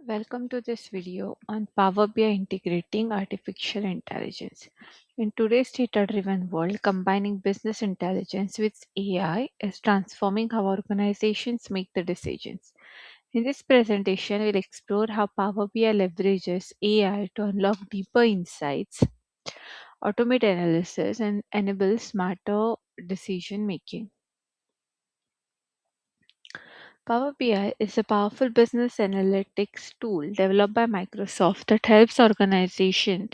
Welcome to this video on Power BI integrating artificial intelligence. In today's data-driven world, combining business intelligence with AI is transforming how organizations make the decisions. In this presentation, we'll explore how Power BI leverages AI to unlock deeper insights, automate analysis, and enable smarter decision making. Power BI is a powerful business analytics tool developed by Microsoft that helps organizations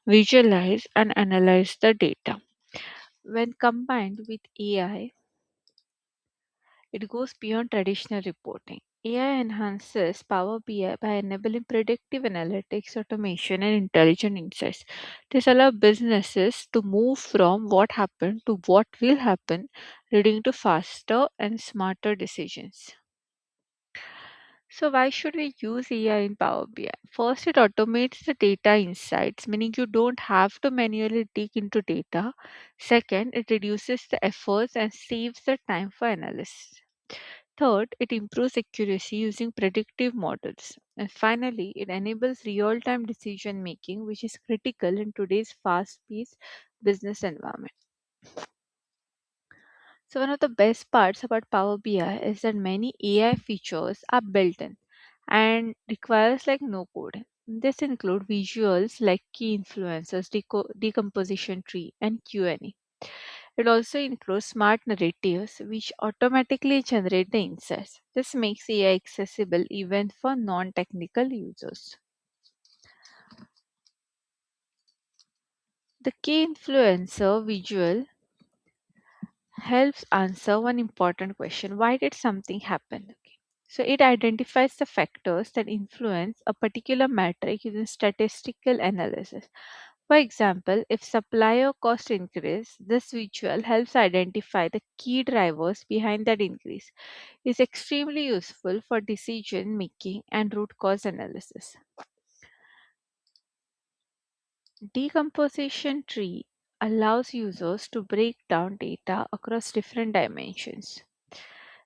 visualize and analyze the data. When combined with AI, it goes beyond traditional reporting. AI enhances Power BI by enabling predictive analytics, automation, and intelligent insights. This allows businesses to move from what happened to what will happen, leading to faster and smarter decisions. So why should we use AI in Power BI? First, it automates the data insights, meaning you don't have to manually dig into data. Second, it reduces the efforts and saves the time for analysts. Third, it improves accuracy using predictive models. And finally, it enables real-time decision making, which is critical in today's fast-paced business environment. So one of the best parts about Power BI is that many AI features are built in and requires like no code. This include visuals like Key Influencers Decomposition Tree, and Q&A. It also includes smart narratives which automatically generate the insights. This makes AI accessible even for non-technical users. The Key Influencer visual helps answer one important question: why did something happen? Okay. So it identifies the factors that influence a particular metric using statistical analysis. For example, if supplier cost increase, this visual helps identify the key drivers behind that increase. It's extremely useful for decision making and root cause analysis. Decomposition tree allows users to break down data across different dimensions.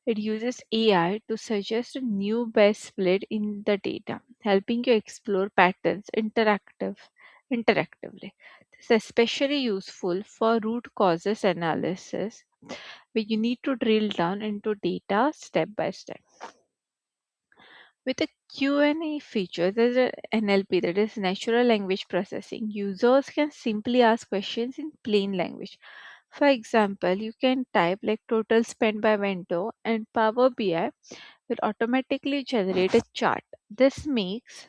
It uses AI to suggest a new best split in the data, helping you explore patterns interactively. This is especially useful for root causes analysis, where you need to drill down into data step by step. With the Q&A feature, there's a NLP, that is natural language processing. Users can simply ask questions in plain language. For example, you can type like total spent by vendor, and Power BI will automatically generate a chart. This makes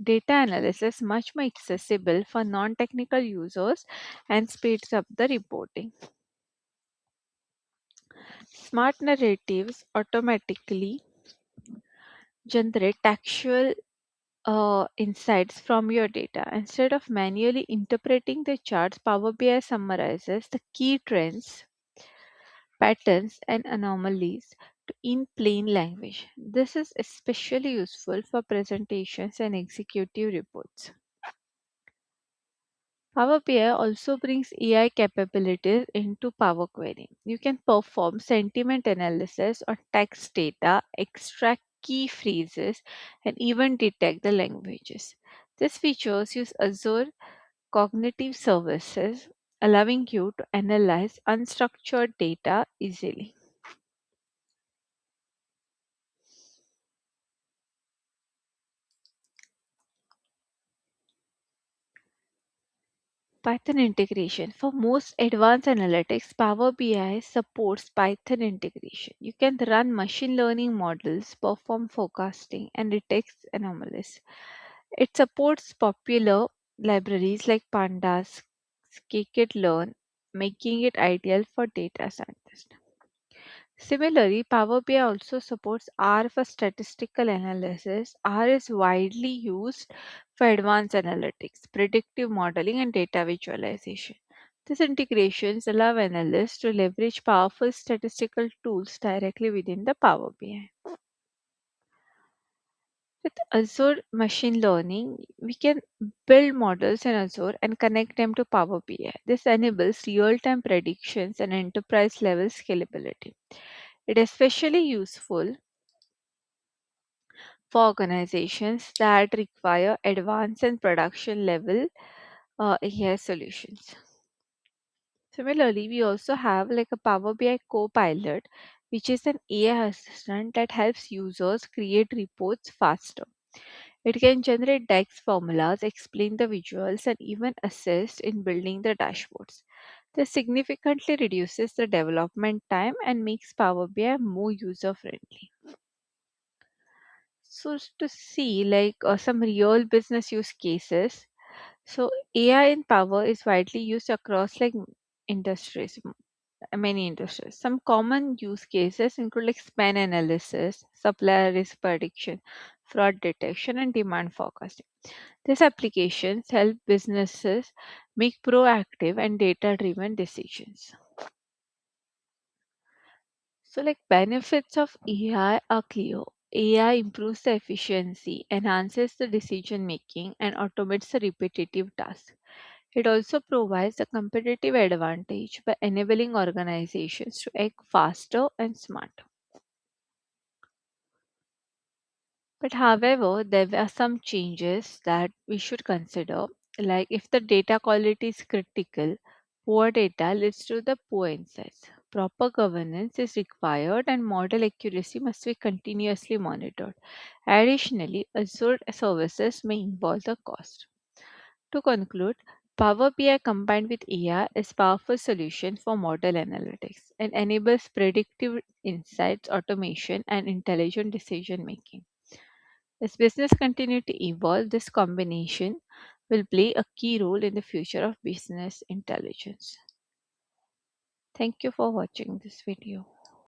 data analysis much more accessible for non-technical users and speeds up the reporting. Smart narratives automatically generate textual insights from your data. Instead of manually interpreting the charts, Power BI summarizes the key trends, patterns, and anomalies in plain language. This is especially useful for presentations and executive reports. Power BI also brings AI capabilities into Power Query. You can perform sentiment analysis on text data, extract key phrases, and even detect the languages. These features use Azure Cognitive Services, allowing you to analyze unstructured data easily. Python integration. For most advanced analytics, Power BI supports Python integration. You can run machine learning models, perform forecasting, and detect anomalies. It supports popular libraries like Pandas, scikit-learn, making it ideal for data scientists. Similarly, Power BI also supports R for statistical analysis. R is widely used for advanced analytics, predictive modeling, and data visualization. These integrations allow analysts to leverage powerful statistical tools directly within the Power BI. With Azure Machine Learning, we can build models in Azure and connect them to Power BI. This enables real time predictions and enterprise level scalability. It is especially useful for organizations that require advanced and production level AI solutions. Similarly, we also have like a Power BI Copilot, which is an AI assistant that helps users create reports faster. It can generate text formulas, explain the visuals, and even assist in building the dashboards. This significantly reduces the development time and makes Power BI more user friendly. So, to see some real business use cases, so AI in power is widely used across industries, many industries. Some common use cases include like spend analysis, supplier risk prediction, fraud detection, and demand forecasting. These applications help businesses make proactive and data-driven decisions. So, like benefits of AI are clear. AI improves the efficiency, enhances the decision making, and automates the repetitive tasks. It also provides a competitive advantage by enabling organizations to act faster and smarter. But however, there are some changes that we should consider. Like if the data quality is critical, poor data leads to the poor insights. Proper governance is required and model accuracy must be continuously monitored. Additionally, Azure services may involve the cost. To conclude, Power BI combined with AI is powerful solution for model analytics and enables predictive insights, automation, and intelligent decision making. As business continue to evolve, this combination will play a key role in the future of business intelligence. Thank you for watching this video.